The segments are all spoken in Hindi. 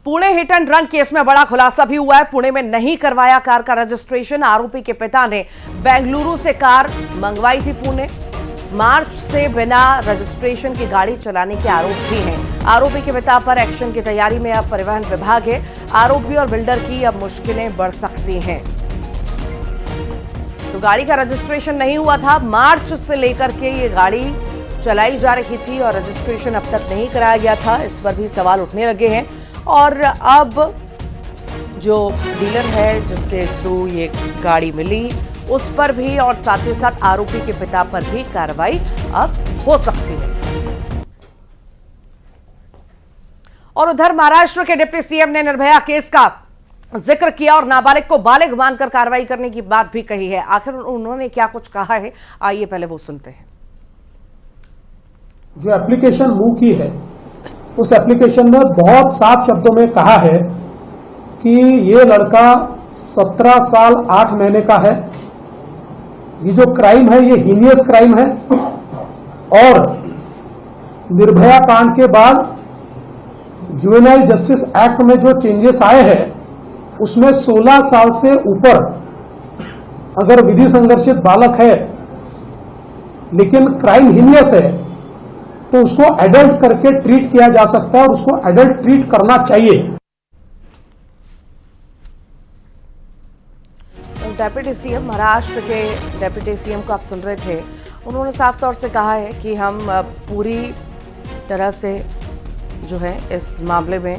Pune hit and run case में बड़ा खुलासा भी हुआ है। पुणे में नहीं करवाया कार का रजिस्ट्रेशन। आरोपी के पिता ने बेंगलुरु से कार मंगवाई थी पुणे। मार्च से बिना रजिस्ट्रेशन की गाड़ी चलाने के आरोप भी हैं। आरोपी के पिता पर एक्शन की तैयारी में अब परिवहन विभाग है। आरोपी और बिल्डर की अब मुश्किलें बढ़ सकती हैं। तो गाड़ी का रजिस्ट्रेशन नहीं हुआ था। मार्च से लेकर के ये गाड़ी चलाई जा रही थी और रजिस्ट्रेशन अब तक नहीं कराया गया था। इस पर भी सवाल उठने लगे हैं और अब जो डीलर है जिसके थ्रू ये गाड़ी मिली उस पर भी और साथ ही साथ आरोपी के पिता पर भी कार्रवाई अब हो सकती है। और उधर महाराष्ट्र के डिप्टी सीएम ने निर्भया केस का जिक्र किया और नाबालिग को बालिग मानकर कार्रवाई करने की बात भी कही है। आखिर उन्होंने क्या कुछ कहा है, आइए पहले वो सुनते हैं। जो एप्लीकेशन मूव की है उस एप्लीकेशन में बहुत साफ शब्दों में कहा है कि ये लड़का 17 साल 8 महीने का है। ये जो क्राइम है ये हीनियस क्राइम है और निर्भया कांड के बाद जुवेनाइल जस्टिस एक्ट में जो चेंजेस आए हैं उसमें 16 साल से ऊपर अगर विधि संघर्षित बालक है लेकिन क्राइम हीनियस है तो उसको एडल्ट करके ट्रीट किया जा सकता है और उसको एडल्ट ट्रीट करना चाहिए। डेप्यूटी सीएम, महाराष्ट्र के डेप्यूटी सीएम को आप सुन रहे थे। उन्होंने साफ तौर से कहा है कि हम पूरी तरह से जो है इस मामले में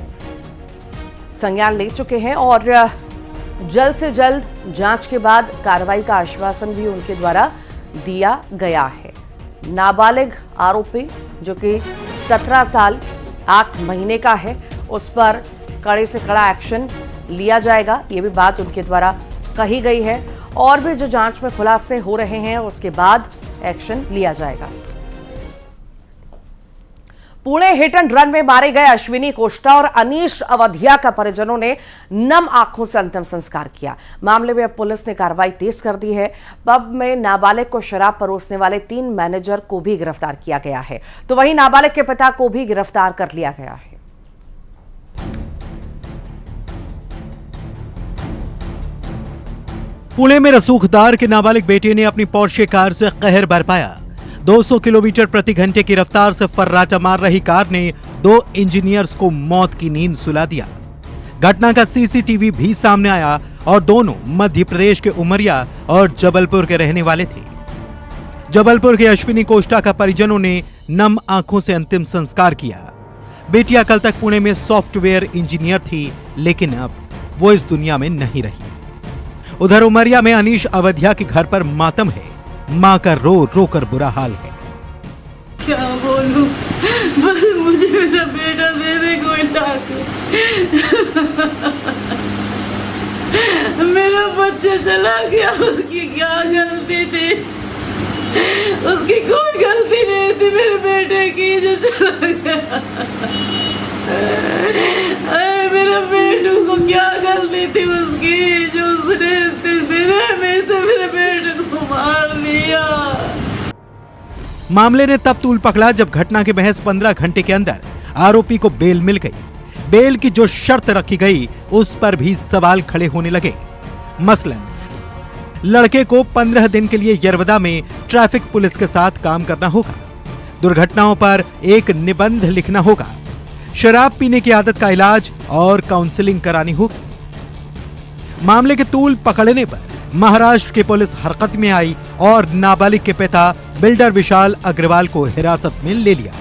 संज्ञान ले चुके हैं और जल्द से जल्द जांच के बाद कार्रवाई का आश्वासन भी उनके द्वारा दिया गया है। नाबालिग आरोपी जो कि 17 साल 8 महीने का है उस पर कड़े से कड़ा एक्शन लिया जाएगा, ये भी बात उनके द्वारा कही गई है। और भी जो जांच में खुलासे हो रहे हैं उसके बाद एक्शन लिया जाएगा। पुणे हिट एंड रन में मारे गए अश्विनी कोष्टा और अनीश अवधिया का परिजनों ने नम आंखों से अंतिम संस्कार किया। मामले में अब पुलिस ने कार्रवाई तेज कर दी है। पब में नाबालिग को शराब परोसने वाले 3 मैनेजर को भी गिरफ्तार किया गया है, तो वहीं नाबालिग के पिता को भी गिरफ्तार कर लिया गया है। पुणे में रसूखदार के नाबालिग बेटे ने अपनी पोर्शे कार से कहर बरपाया। 200 किलोमीटर प्रति घंटे की रफ्तार से फर्राटा मार रही कार ने 2 इंजीनियर्स को मौत की नींद सुला दिया। घटना का सीसीटीवी भी सामने आया और दोनों मध्य प्रदेश के उमरिया और जबलपुर के रहने वाले थे। जबलपुर के अश्विनी कोष्टा का परिजनों ने नम आंखों से अंतिम संस्कार किया। बेटिया कल तक पुणे में सॉफ्टवेयर इंजीनियर थी, लेकिन अब वो इस दुनिया में नहीं रही। उधर उमरिया में अनीश अवधिया के घर पर मातम है। मां का रो रो कर बुरा हाल है। क्या बोलूं, बस मुझे मेरा बेटा दे दे कोई डॉक्टर। मेरा बच्चा चला गया, उसकी क्या गलती थी? उसकी कोई गलती नहीं थी मेरे बेटे की जो चला गया। मेरे बेटू को क्या गलती थी उसकी जो उसने मेरे बेटे को मार दिया। मामले ने तब तूल पकड़ा जब घटना के महज 15 घंटे के अंदर आरोपी को बेल मिल गई। बेल की जो शर्त रखी गई उस पर भी सवाल खड़े होने लगे। मसलन लड़के को 15 दिन के लिए यरवदा में ट्रैफिक पुलिस के साथ काम करना होगा, दुर्घटनाओं पर एक निबंध लिखना होगा, शराब पीने की आदत का इलाज और काउंसलिंग करानी होगी। मामले के तूल पकड़ने पर महाराष्ट्र की पुलिस हरकत में आई और नाबालिग के पिता बिल्डर विशाल अग्रवाल को हिरासत में ले लिया।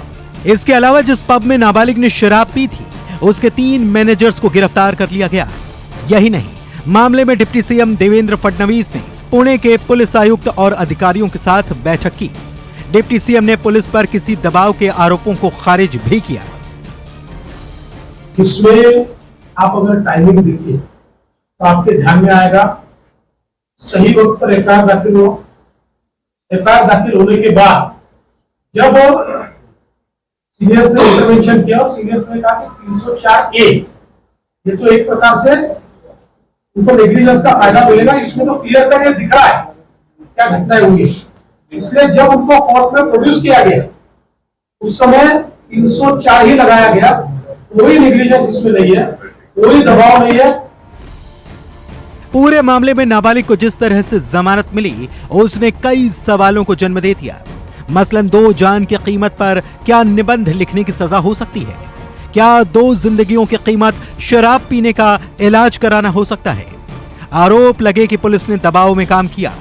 इसके अलावा जिस पब में नाबालिग ने शराब पी थी उसके 3 मैनेजर्स को गिरफ्तार कर लिया गया। यही नहीं, मामले में डिप्टी सीएम देवेंद्र फडणवीस ने पुणे के पुलिस आयुक्त और अधिकारियों के साथ बैठक की। डिप्टी सीएम ने पुलिस पर किसी दबाव के आरोपों को खारिज भी किया। इसमें आप अगर टाइमिंग देखिए तो आपके ध्यान में आएगा सही वक्त पर एफआईआर दाखिल हो। एफआईआर दाखिल होने के बाद जब सीनियर्स ने इंटरवेंशन किया और सीनियर्स ने कहा कि 304A ये तो एक प्रकार से उनको नेग्लिजेंस का फायदा मिलेगा। इसमें तो क्लियर कर ये दिख रहा है क्या घटनाएं हुई, इसलिए जब उनको कोर्ट में प्रोड्यूस किया गया उस समय 304 ही लगाया गया। कोई नेग्लिजेंस इसमें नहीं है। कोई दबाव नहीं है। पूरे मामले में नाबालिग को जिस तरह से जमानत मिली, उसने कई सवालों को जन्म दे दिया। मसलन 2 जान की कीमत पर क्या निबंध लिखने की सजा हो सकती है? क्या 2 जिंदगियों की कीमत शराब पीने का इलाज कराना हो सकता है? आरोप लगे कि पुलिस ने दबाव में काम किया।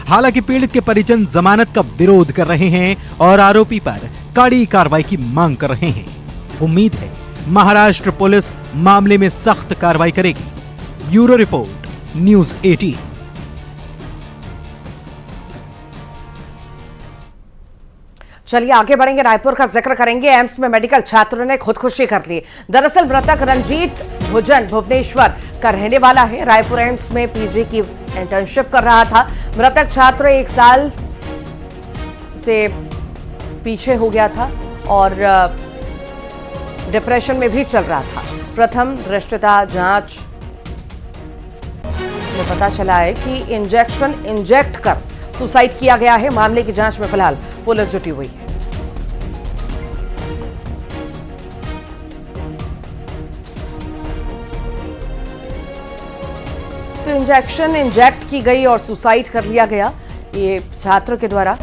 हालांकि पीड़ित के परिजन जमानत का विरोध कर रहे हैं और आरोपी पर कड़ी कार्रवाई की मांग कर रहे हैं। उम्मीद है महाराष्ट्र पुलिस मामले में सख्त कार्रवाई करेगी। Bureau report, news 18। चलिए आगे बढ़ेंगे, रायपुर का जिक्र करेंगे। एम्स में मेडिकल छात्र ने खुदकुशी कर ली। दरअसल मृतक रंजीत भुजन भुवनेश्वर का रहने वाला है। रायपुर एम्स में पीजी की इंटर्नशिप कर रहा था। मृतक छात्र 1 साल से पीछे हो गया था और डिप्रेशन में भी चल रहा था। प्रथम दृष्टया जांच में पता चला है कि इंजेक्शन इंजेक्ट कर सुसाइड किया गया है। मामले की जांच में फिलहाल पुलिस जुटी हुई है। तो इंजेक्शन इंजेक्ट की गई और सुसाइड कर लिया गया ये छात्र के द्वारा।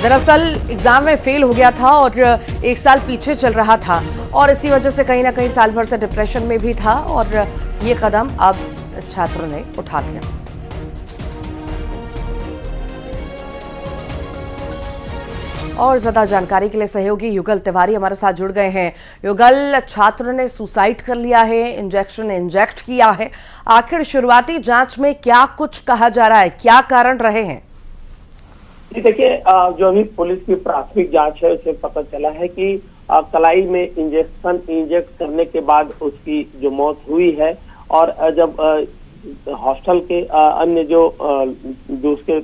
दरअसल एग्जाम में फेल हो गया था और 1 साल पीछे चल रहा था और इसी वजह से कहीं ना कहीं साल भर से डिप्रेशन में भी था और ये कदम अब इस छात्र ने उठा लिया। और ज्यादा जानकारी के लिए सहयोगी युगल तिवारी हमारे साथ जुड़ गए हैं। युगल, छात्र ने सुसाइड कर लिया है, इंजेक्शन इंजेक्ट किया है। आखिर शुरुआती जांच में क्या कुछ कहा जा रहा है, क्या कारण रहे हैं? जी देखिए, जो अभी पुलिस की प्राथमिक जांच है उससे पता चला है कि कलाई में इंजेक्शन इंजेक्ट करने के बाद उसकी जो मौत हुई है और जब हॉस्टल के अन्य जो उसके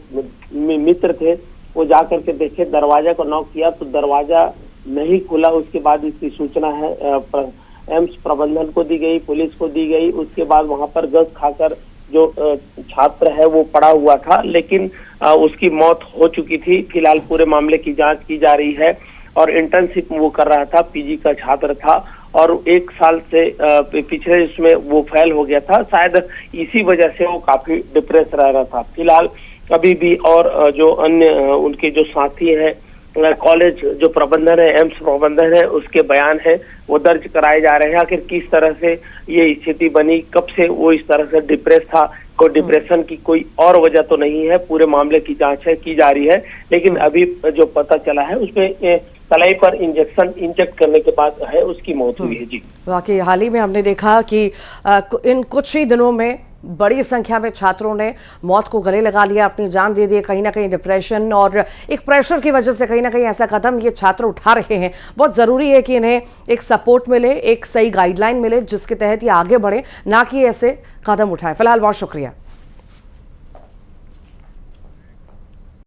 मित्र थे वो जाकर के देखे, दरवाजा को नॉक किया तो दरवाजा नहीं खुला। उसके बाद इसकी सूचना है एम्स प्रबंधन को दी गई, पुलिस को दी गई। उसके बाद वहां पर गस खाकर जो छात्र है वो पड़ा हुआ था, लेकिन उसकी मौत हो चुकी थी। फिलहाल पूरे मामले की जांच की जा रही है और इंटर्नशिप वो कर रहा था, पीजी का छात्र था और 1 साल से पिछले इसमें वो फेल हो गया था। शायद इसी वजह से वो काफी डिप्रेस रह रहा था। फिलहाल अभी भी और जो अन्य उनके जो साथी हैं, कॉलेज जो प्रबंधन है, एम्स प्रबंधन है, उसके बयान है वो दर्ज कराए जा रहे हैं। आखिर किस तरह से ये स्थिति बनी, कब से वो इस तरह से डिप्रेस था, कोई डिप्रेशन की कोई और वजह तो नहीं है। पूरे मामले की जांच है की जा रही है, लेकिन अभी जो पता चला है उसमें कलाई पर इंजेक्शन इंजेक्ट करने के बाद है उसकी मौत हुई है। जी वाकई हाल ही में हमने देखा कि इन कुछ ही दिनों में बड़ी संख्या में छात्रों ने मौत को गले लगा लिया, अपनी जान दे दी। कहीं ना कहीं डिप्रेशन और एक प्रेशर की वजह से कहीं ना कहीं ऐसा कदम ये छात्र उठा रहे हैं। बहुत ज़रूरी है कि इन्हें एक सपोर्ट मिले, एक सही गाइडलाइन मिले जिसके तहत ये आगे बढ़े, ना कि ऐसे कदम उठाएं। फिलहाल बहुत शुक्रिया।